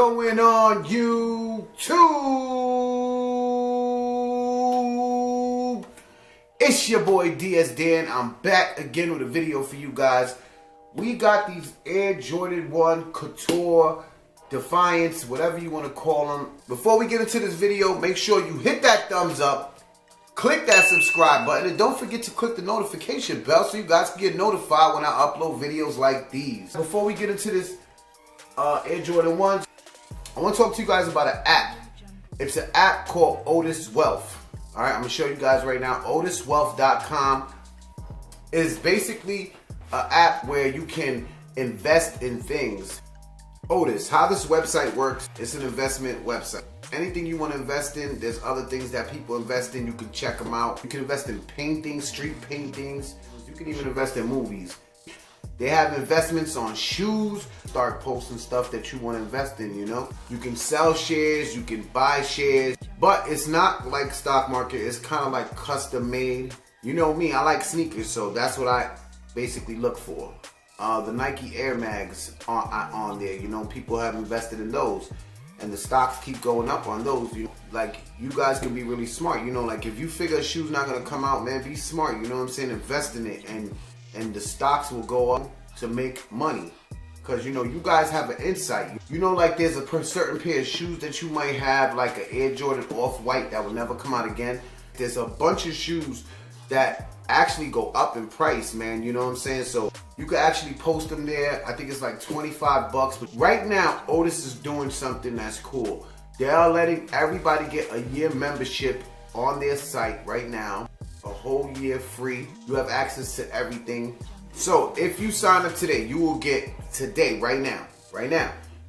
going on YouTube? It's your boy DS Dan. I'm back again with a video for you guys. We got these Air Jordan 1 Couture, Defiance, whatever you want to call them. Before we get into this video, make sure you hit that thumbs up, click that subscribe button, and don't forget to click the notification bell so you guys can get notified when I upload videos like these. Before we get into this Air Jordan 1s, I want to talk to you guys about an app. It's an app called Otis Wealth. Alright, I'm going to show you guys right now. OtisWealth.com is basically an app where you can invest in things. Otis, how this website works, it's an investment website. Anything you want to invest in, there's other things that people invest in, you can check them out. You can invest in paintings, street paintings. You can even invest in movies. They have investments on shoes. Start posting stuff that you want to invest in, you know. You can sell shares, you can buy shares, but it's not like stock market. It's kind of like custom made. You know me, I like sneakers, so that's what I basically look for. The Nike Air Mags on there, you know, people have invested in those. And the stocks keep going up on those. Like, you guys can be really smart, you know, like if you figure a shoe's not going to come out, man, be smart, you know what I'm saying? Invest in it, and the stocks will go up to make money. Because, you know, you guys have an insight. You know, like there's a certain pair of shoes that you might have, like an Air Jordan Off-White that will never come out again. There's a bunch of shoes that actually go up in price, man, you know what I'm saying? So you can actually post them there. I think it's like 25 bucks. But right now, Otis is doing something that's cool. They are letting everybody get a year membership on their site right now. A whole year free. You have access to everything. So if you sign up today, you will get right now,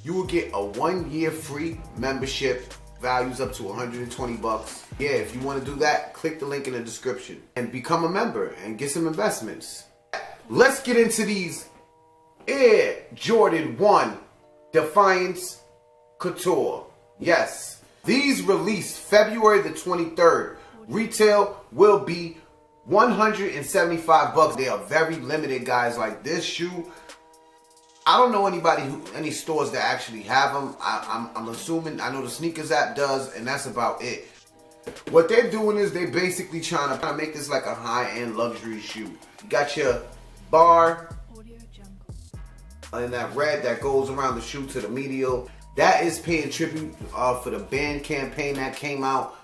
you will get a 1 year free membership. Values up to 120 bucks. Yeah, if you want to do that, click the link in the description and become a member and get some investments. Let's get into these Air Jordan 1 Defiance Couture. Yes, these released February the 23rd. Retail will be 175 bucks. They are very limited, guys. Like this shoe, I don't know any stores that actually have them. I'm assuming, I know the sneakers app does, and that's about it. What they're doing is they basically trying to make this like a high-end luxury shoe. You got your bar and that red that goes around the shoe to the medial. That is paying tribute for the band campaign that came out.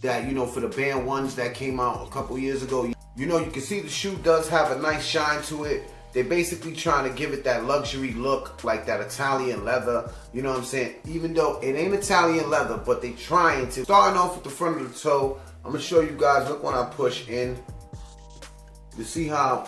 That, you know, for the band ones that came out a couple years ago. You know, you can see the shoe does have a nice shine to it. They're basically trying to give it that luxury look, like that Italian leather. You know what I'm saying? Even though it ain't Italian leather, but they trying to. Starting off with the front of the toe, I'm going to show you guys. Look when I push in. You see how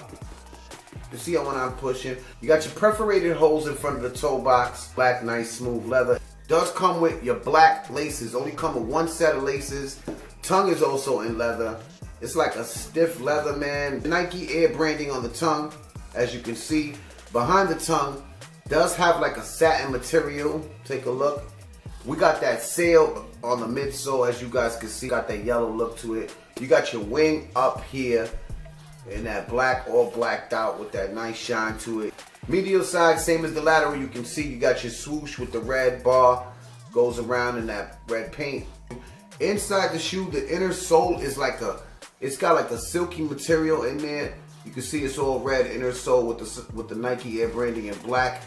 when I'm pushing. You got your perforated holes in front of the toe box. Black, nice, smooth leather. Does come with your black laces. Only come with one set of laces. Tongue is also in leather. It's like a stiff leather, man. Nike Air branding on the tongue. As you can see, behind the tongue does have like a satin material. Take a look. We got that sail on the midsole, as you guys can see. Got that yellow look to it. You got your wing up here in that black, all blacked out with that nice shine to it. Medial side, same as the lateral. You can see you got your swoosh with the red bar. Goes around in that red paint. Inside the shoe, the inner sole is like it's got like a silky material in there. You can see it's all red inner sole with the Nike Air branding in black.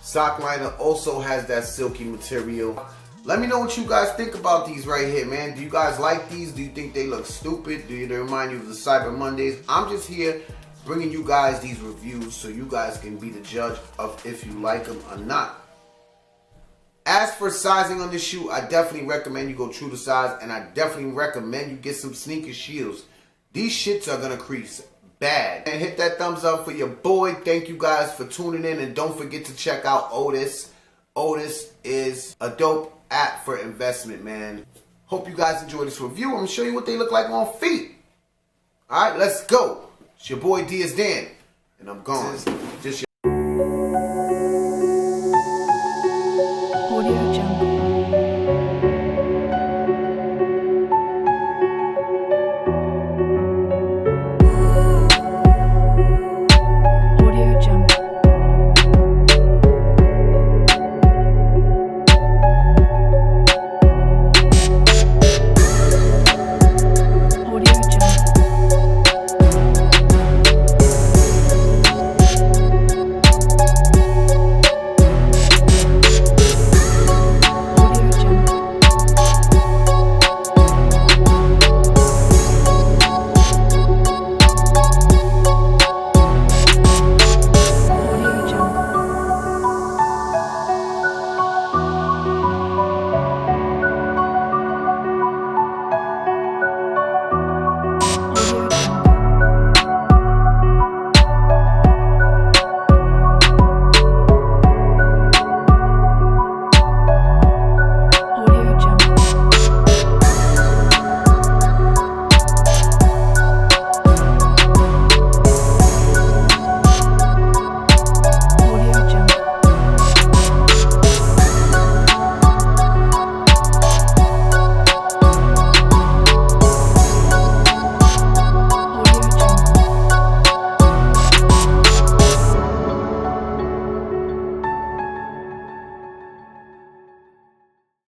Sock liner also has that silky material. Let me know what you guys think about these right here, man. Do you guys like these? Do you think they look stupid? Do they remind you of the Cyber Mondays? I'm just here bringing you guys these reviews so you guys can be the judge of if you like them or not. As for sizing on this shoe, I definitely recommend you go true to size, and I definitely recommend you get some sneaker shields. These shits are gonna crease bad. And hit that thumbs up for your boy. Thank you guys for tuning in, and don't forget to check out Otis. Otis is a dope app for investment, man. Hope you guys enjoy this review. I'm gonna show you what they look like on feet. Alright, let's go. It's your boy DS Dan, and I'm gone.